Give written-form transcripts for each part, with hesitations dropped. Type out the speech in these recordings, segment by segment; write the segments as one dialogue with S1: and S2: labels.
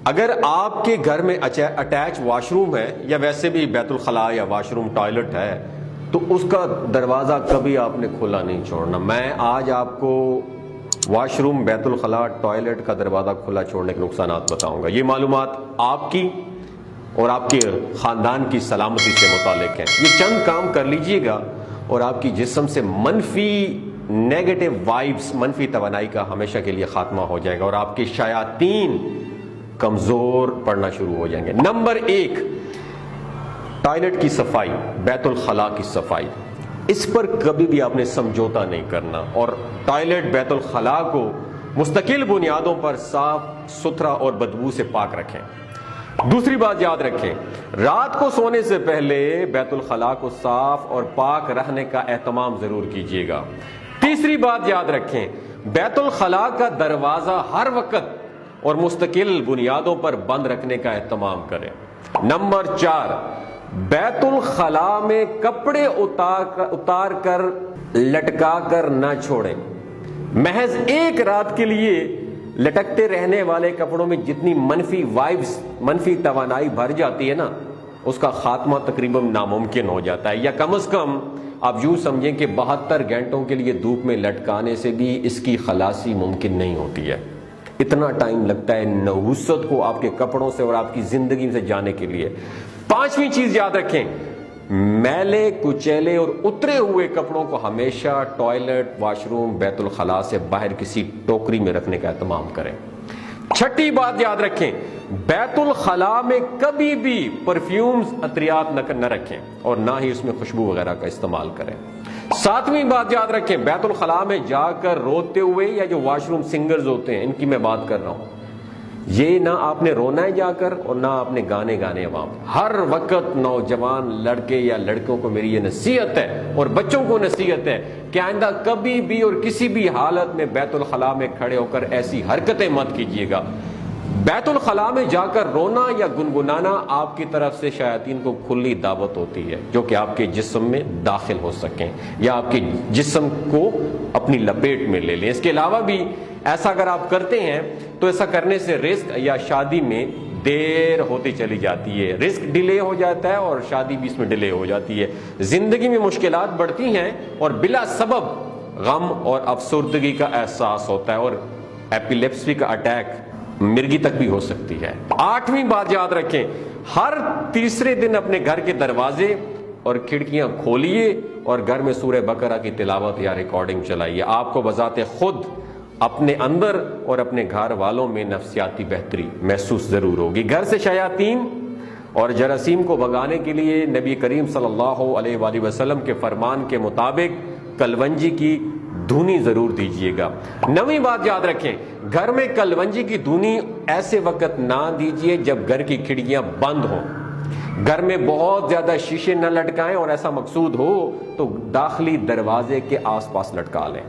S1: اگر آپ کے گھر میں اٹیچ واش روم ہے یا ویسے بھی بیت الخلاء یا واش روم ٹوائلٹ ہے تو اس کا دروازہ کبھی آپ نے کھلا نہیں چھوڑنا. میں آج آپ کو واش روم، بیت الخلاء، ٹوائلٹ کا دروازہ کھلا چھوڑنے کے نقصانات بتاؤں گا. یہ معلومات آپ کی اور آپ کے خاندان کی سلامتی سے متعلق ہیں. یہ چند کام کر لیجئے گا اور آپ کی جسم سے منفی نیگیٹو وائبس، منفی توانائی کا ہمیشہ کے لیے خاتمہ ہو جائے گا اور آپ کے شیاطین کمزور پڑنا شروع ہو جائیں گے. نمبر 1، ٹوائلٹ کی صفائی، بیت الخلاء کی صفائی. اس پر کبھی بھی آپ نے سمجھوتا نہیں کرنا اور ٹوائلٹ، بیت الخلاء کو مستقل بنیادوں پر صاف ستھرا اور بدبو سے پاک رکھیں. دوسری بات یاد رکھیں، رات کو سونے سے پہلے بیت الخلاء کو صاف اور پاک رکھنے کا اہتمام ضرور کیجیے گا. تیسری بات یاد رکھیں، بیت الخلاء کا دروازہ ہر وقت اور مستقل بنیادوں پر بند رکھنے کا اہتمام کریں. نمبر 4، بیت الخلاء میں کپڑے اتار کر لٹکا کر نہ چھوڑیں. محض ایک رات کے لیے لٹکتے رہنے والے کپڑوں میں جتنی منفی وائبس، منفی توانائی بھر جاتی ہے نا، اس کا خاتمہ تقریباً ناممکن ہو جاتا ہے. یا کم از کم آپ یوں سمجھیں کہ 72 گھنٹوں کے لیے دھوپ میں لٹکانے سے بھی اس کی خلاصی ممکن نہیں ہوتی ہے. اتنا ٹائم لگتا ہے نحوست کو آپ کے کپڑوں سے اور آپ کی زندگی سے جانے کے لیے. 5ویں چیز یاد رکھیں، میلے کچیلے اور اترے ہوئے کپڑوں کو ہمیشہ ٹوائلٹ، واش روم، بیت الخلاء سے باہر کسی ٹوکری میں رکھنے کا اہتمام کریں. 6ٹھی بات یاد رکھیں، بیت الخلاء میں کبھی بھی پرفیومز، عطریات نہ رکھیں اور نہ ہی اس میں خوشبو وغیرہ کا استعمال کریں. 7ویں بات یاد رکھیں، بیت الخلاء میں جا کر روتے ہوئے، یا جو واش روم سنگرز ہوتے ہیں ان کی میں بات کر رہا ہوں، یہ نہ آپ نے رونا ہے جا کر اور نہ آپ نے گانے گانے عوام. ہر وقت نوجوان لڑکے یا لڑکوں کو میری یہ نصیحت ہے اور بچوں کو نصیحت ہے کہ آئندہ کبھی بھی اور کسی بھی حالت میں بیت الخلاء میں کھڑے ہو کر ایسی حرکتیں مت کیجیے گا. بیت الخلاء میں جا کر رونا یا گنگنانا آپ کی طرف سے شیاطین کو کھلی دعوت ہوتی ہے جو کہ آپ کے جسم میں داخل ہو سکیں یا آپ کے جسم کو اپنی لپیٹ میں لے لیں. اس کے علاوہ بھی ایسا اگر آپ کرتے ہیں تو ایسا کرنے سے رزق یا شادی میں دیر ہوتی چلی جاتی ہے، رزق ڈیلے ہو جاتا ہے اور شادی بھی اس میں ڈیلے ہو جاتی ہے. زندگی میں مشکلات بڑھتی ہیں اور بلا سبب غم اور افسردگی کا احساس ہوتا ہے اور ایپیلیپسی کا اٹیک مرگی تک بھی ہو سکتی ہے. 8ویں بات یاد رکھیں، ہر تیسرے دن اپنے گھر کے دروازے اور کھڑکیاں کھولیے اور گھر میں سورہ بقرہ کی تلاوت یا ریکارڈنگ چلائیے. آپ کو بذات خود اپنے اندر اور اپنے گھر والوں میں نفسیاتی بہتری محسوس ضرور ہوگی. گھر سے شیاطین اور جراثیم کو بھگانے کے لیے نبی کریم صلی اللہ علیہ وآلہ وسلم کے فرمان کے مطابق کلونجی کی دھونی ضرور دیجیے گا. 9ویں بات یاد رکھیں، گھر میں کلونجی کی دھونی ایسے وقت نہ دیجیے جب گھر کی کھڑکیاں بند ہوں. گھر میں بہت زیادہ شیشے نہ لٹکائیں اور ایسا مقصود ہو تو داخلی دروازے کے آس پاس لٹکا لیں.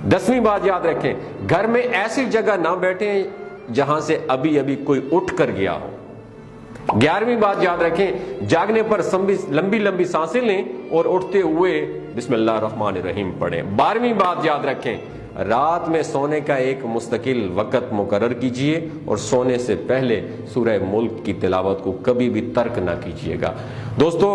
S1: 10ویں بات یاد رکھیں، گھر میں ایسی جگہ نہ بیٹھیں جہاں سے ابھی کوئی اٹھ کر گیا ہو. 11ویں بات یاد رکھیں، جاگنے پر لمبی لمبی سانسیں لیں اور اٹھتے ہوئے بسم اللہ الرحمن الرحیم پڑھیں. 12ویں بات یاد رکھیں، رات میں سونے کا ایک مستقل وقت مقرر کیجئے اور سونے سے پہلے سورہ ملک کی تلاوت کو کبھی بھی ترک نہ کیجئے گا. دوستو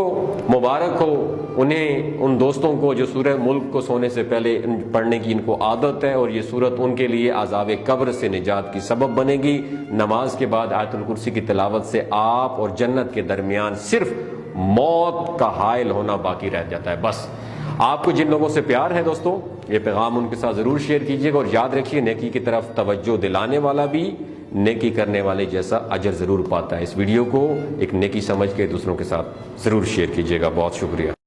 S1: مبارک ہو ان دوستوں کو جو سورہ ملک کو سونے سے پہلے پڑھنے کی ان کو عادت ہے اور یہ سورت ان کے لیے عذاب قبر سے نجات کی سبب بنے گی. نماز کے بعد آیت الکرسی کی تلاوت سے آپ اور جنت کے درمیان صرف موت کا حائل ہونا باقی رہ جاتا ہے. بس آپ کو جن لوگوں سے پیار ہے دوستوں، یہ پیغام ان کے ساتھ ضرور شیئر کیجیے گا اور یاد رکھیے نیکی کی طرف توجہ دلانے والا بھی نیکی کرنے والے جیسا اجر ضرور پاتا ہے. اس ویڈیو کو ایک نیکی سمجھ کے دوسروں کے ساتھ ضرور شیئر کیجیے گا. بہت شکریہ.